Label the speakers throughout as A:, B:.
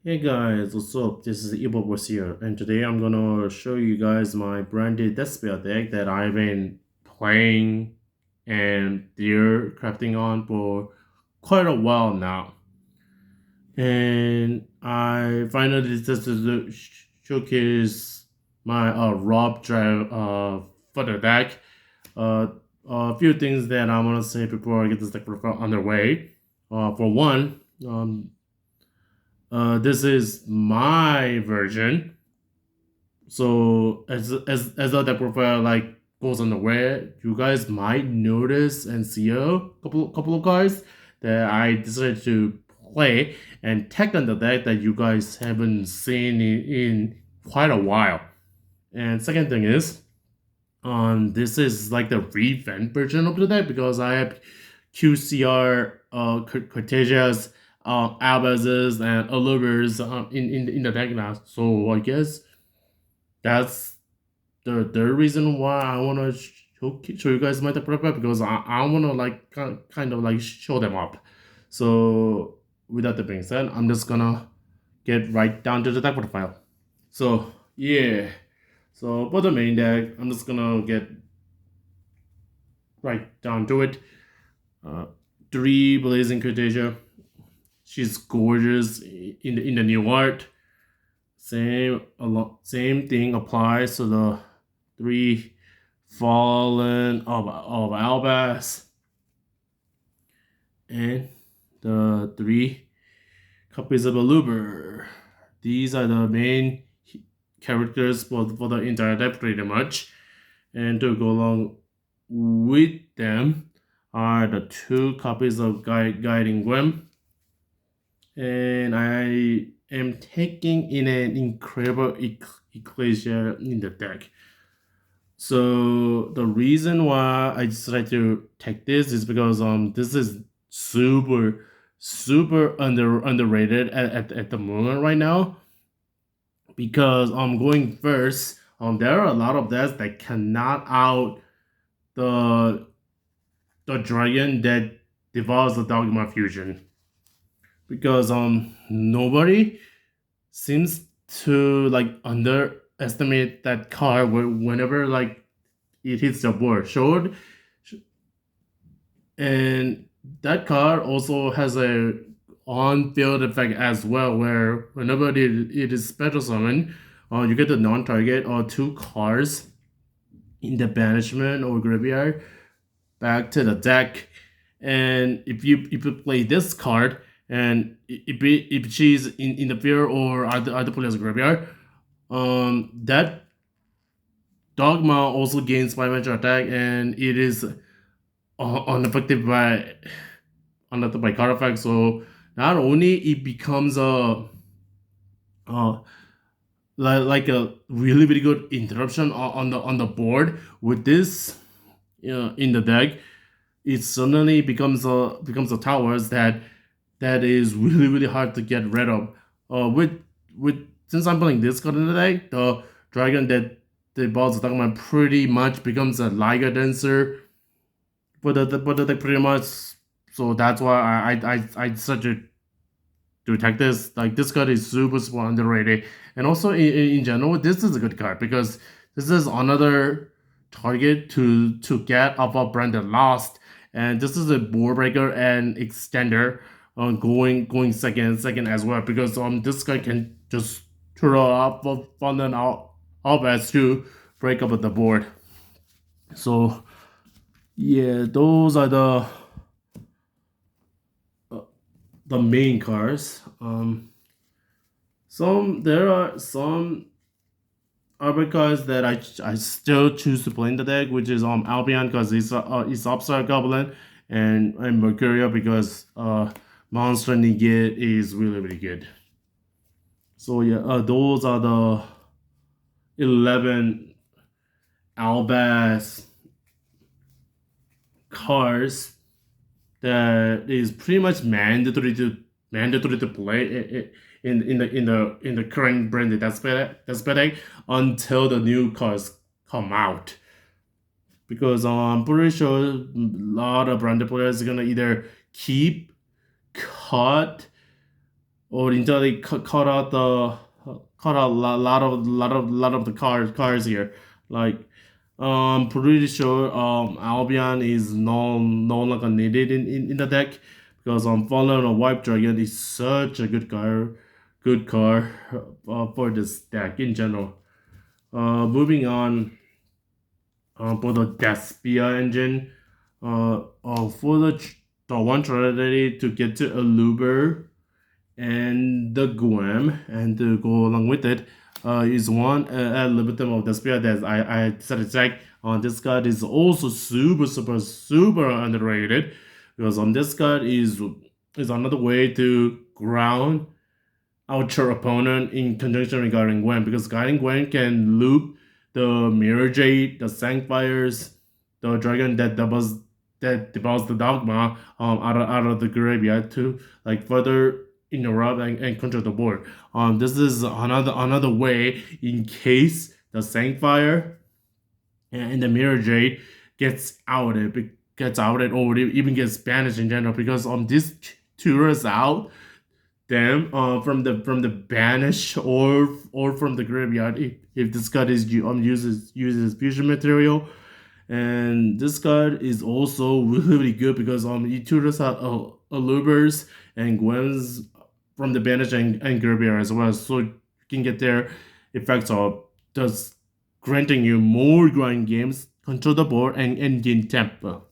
A: Hey guys, what's up? This is Evil Boss here, and today I'm gonna show you guys my branded Despia deck that I've been playing and deer crafting on for quite a while now. And I finally decided to showcase my Rob drive for the deck. Uh, a few things that I want to say before I get this deck profile underway. For one, this is my version. So as the profile like goes on the way, you guys might notice and see a couple of cards that I decided to play and tech on the deck that you guys haven't seen in quite a while. And second thing is, this is like the revamp version of the deck because I have QCR, Cortesias, Albazes, and Allures in the deck now. So I guess that's the third reason why I want to show you guys my deck profile because I want to like kind of like show them up. So without that being said, I'm just gonna get right down to the deck profile. So yeah, so for the main deck, I'm just gonna get right down to it. Uh, three Blazing Cortesia. She's gorgeous in the new art. Same thing applies to the three Fallen of Albas and the three copies of Aluber. These are the main characters for the entire deck pretty much. And to go along with them are the two copies of Guiding Gwen. And I am taking in an incredible Ecclesia in the deck. So the reason why I decided to take this is because this is super underrated at the moment right now because going first there are a lot of decks that cannot out the dragon that devours the dogma fusion because nobody seems to like underestimate that card whenever like it hits the board showed, and that card also has a on-field effect as well where whenever it is special summon, you get the non-target or two cards in the banishment or graveyard back to the deck. And if you play this card and if she's in the field or other player's graveyard, that dogma also gains 5 attack and it is unaffected by card effect. So not only it becomes uh like a really good interruption on the board with this in the deck, it suddenly becomes a towers that is really hard to get rid of. With since I'm playing this card in the deck, the dragon that the boss is talking about pretty much becomes a Liger dancer, but the deck pretty much. So that's why I decided to attack this. Like this card is super underrated, and also in general, this is a good card because this is another target to get off of Brandon Lost, and this is a board breaker and extender on going second as well because this guy can just throw up on an out as to break up the board. So yeah, those are uh, the main cards. There are some other cards that I still choose to play in the deck, which is Albion because it's Upstart Goblin and Mercurial because Monster Negate is really good. So yeah, those are the 11 Albas cards that is pretty much mandatory to play in the current branded Despia until the new cards come out. Because I'm pretty sure a lot of branded players are gonna either keep, cut, or until they cut out the cut out a lot of the cars here. Like pretty sure Albion is no longer needed in the deck because Fallen or Wipe Dragon is such a good car for this deck in general. Moving on for the Despia engine, for the one strategy to get to Aluber and the Guam, and to go along with it is one ad libitum of the spirit that I decided to check on. This card is also super underrated because on this card is another way to ground out your opponent in conjunction with Guiding Gwen, because Guiding Gwen can loop the Mirror Jade, the Sancfires, the dragon that devours the dogma out of the graveyard to like further interrupt and control the board. This is another way in case the Sancfire and the Mirror Jade gets outed or even gets banished in general, because this tours out them from the banish or from the graveyard if this card is uses fusion material. And this card is also really good because it tutors out Alubers and Gwens from the banish and graveyard as well, so you can get their effects of just granting you more grind games, control the board, and gain tempo.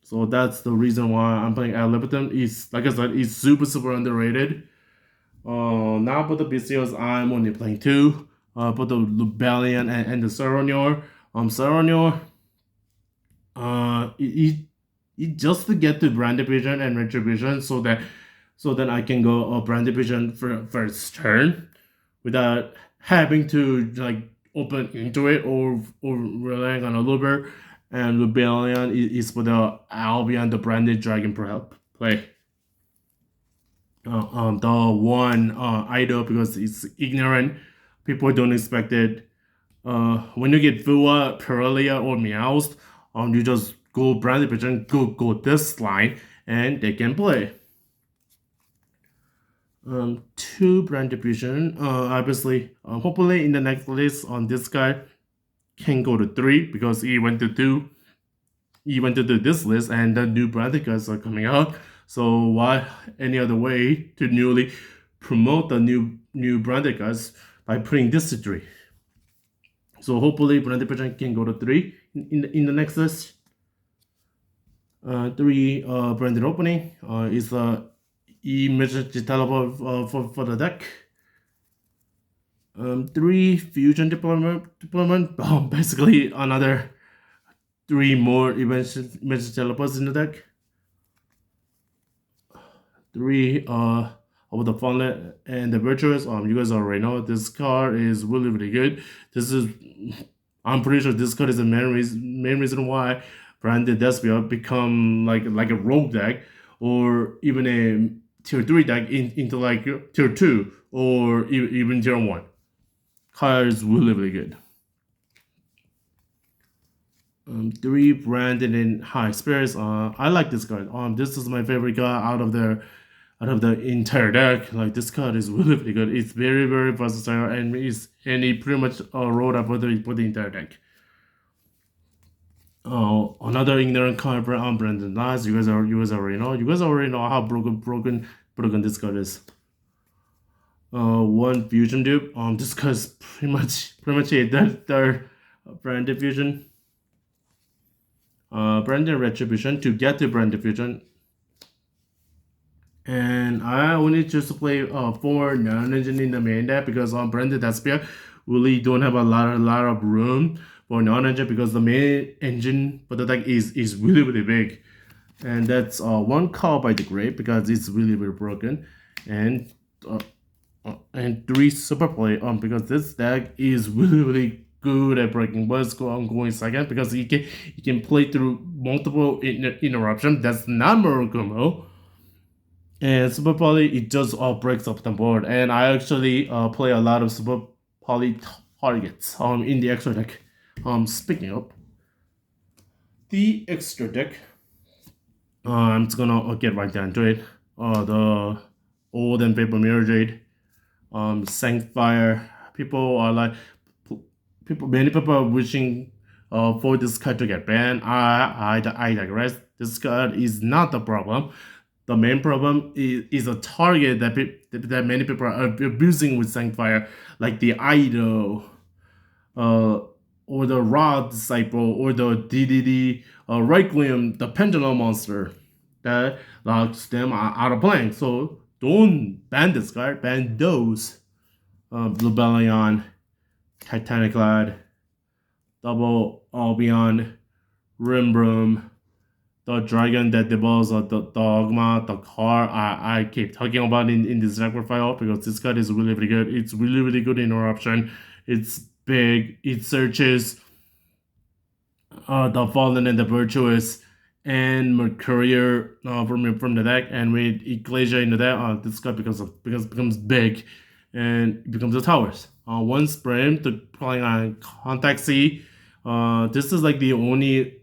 A: So that's the reason why I'm playing Ad Libitum. Is, like I said, is super underrated. Now for the BCOs, I'm only playing two. For the Lubellion and the Saronyor. Saronyor, it just to get to Brand Division and Retribution, so that I can go Brand Division for first turn without having to like open into it or relying on a Luber. And Rebellion is for the Albion, the Branded Dragon play. The one idol, because it's ignorant. People don't expect it. When you get Vua, Perelia, or Meowth, you just go Branded Pigeon, go this line, and they can play. Two Branded Pigeon. Obviously, hopefully in the next list on this guy can go to 3 because he went to 2. He went to do this list, and the new branded cards are coming out. So why any other way to newly promote the new branded cards by putting this to 3? So hopefully branded pigeon can go to 3 in the next list. 3 branded opening is emergency teleport for the deck. 3 fusion deployment. Basically another 3 more emergency teleports in the deck. 3 of the Funlet and the Virtuous. You guys already know this card is really good. I'm pretty sure this card is the main reason why Branded Despia become like a rogue deck, or even a tier 3 deck into like tier 2 or even tier 1. Card is really good. 3 Branded in High Spirits. I like this card. This is my favorite card out of the entire deck. Like, this card is really good. It's very versatile, and it pretty much rolled up for the entire deck. Another ignorant card for Brandon Knights. You guys already know. You guys already know how broken this card is. 1 fusion dupe. This card is pretty much a third Branded fusion. Branded Retribution to get to Branded fusion. And I only choose to play 4 non-engine in the main deck because Branded Despia really don't have a lot of room for non-engine, because the main engine for the deck is really big. And that's 1 call by the grave because it's really broken, and 3 super play because this deck is really good at breaking bugs. Going second because he can play through multiple interruption. That's not Murakumo. And Super Poly, it just all breaks up the board. And I actually play a lot of Super Poly targets in the extra deck. Speaking of the extra deck, I'm just gonna get right down to it. The old and paper mirror jade. Sanctifier. People are like many people are wishing for this card to get banned. I digress. This card is not the problem. The main problem is a target that many people are abusing with Sanctifier, like the Idol, uh, or the Rod Disciple, or the DDD Requiem, the Pendulum Monster that locks them out of playing. So don't ban this card, ban those. Blue Bellion, Titanic Lad, Double Albion, Rimbroom, the dragon that develops the dogma, the car I keep talking about in this record file because this card is really, really good. It's really, really good interruption. It's big. It searches the fallen and the virtuous and Mercurier from the deck, and with Ecclesia in the deck, this card becomes big, and it becomes the towers. One sprint to playing on Contact C. This is like the only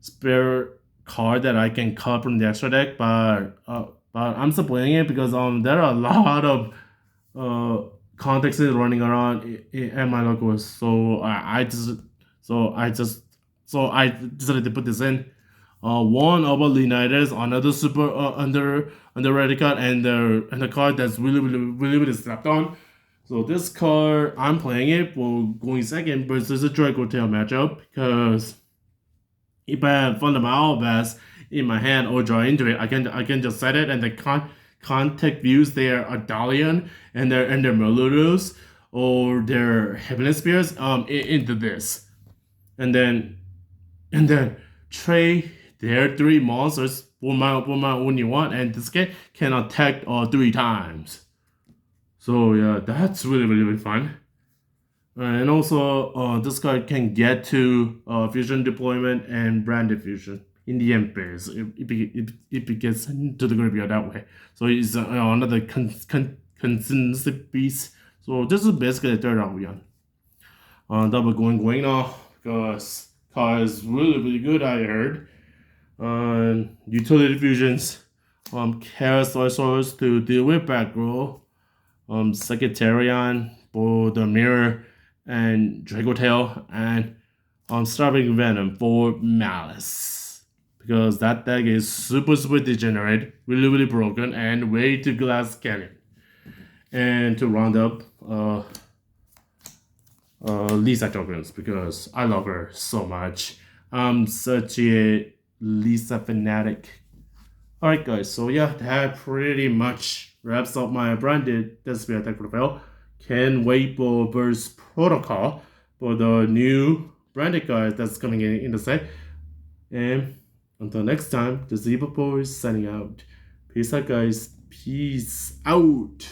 A: spare card that I can cut from the extra deck, but I'm still playing it because there are a lot of contexts running around at my locals, so I decided to put this in. One of Leonidas, another super underrated card, and the card that's really slept on. So this card, I'm playing it for going second versus a Draco Tail matchup because if I have fundamental best in my hand or draw into it, I can just set it, and the contact views their Adalion and their Meludos or their Heavenly Spears into this, and then trade their 3 monsters for my only one, and this can attack 3 times. So yeah, that's really fun. And also, this card can get to fusion deployment and branded fusion in the end phase if it gets to the graveyard that way. So it's another consistency piece. So this is basically the third Albion. Double going now because card is really good. I heard. Utility fusions. Chaos Source to deal with back row. Secretarian for the mirror, and Draco Tail, and Starving Venom for Malice. Because that deck is super degenerate, really broken, and way too glass cannon. And to round up, Lisa tokens because I love her so much. I'm such a Lisa fanatic. Alright guys, so yeah, that pretty much wraps up my branded Despia deck profile. Can't wait for Burst Protocol for the new branded guys that's coming in the set. And until next time, the Zebra Boy is signing out. Peace out guys. Peace out.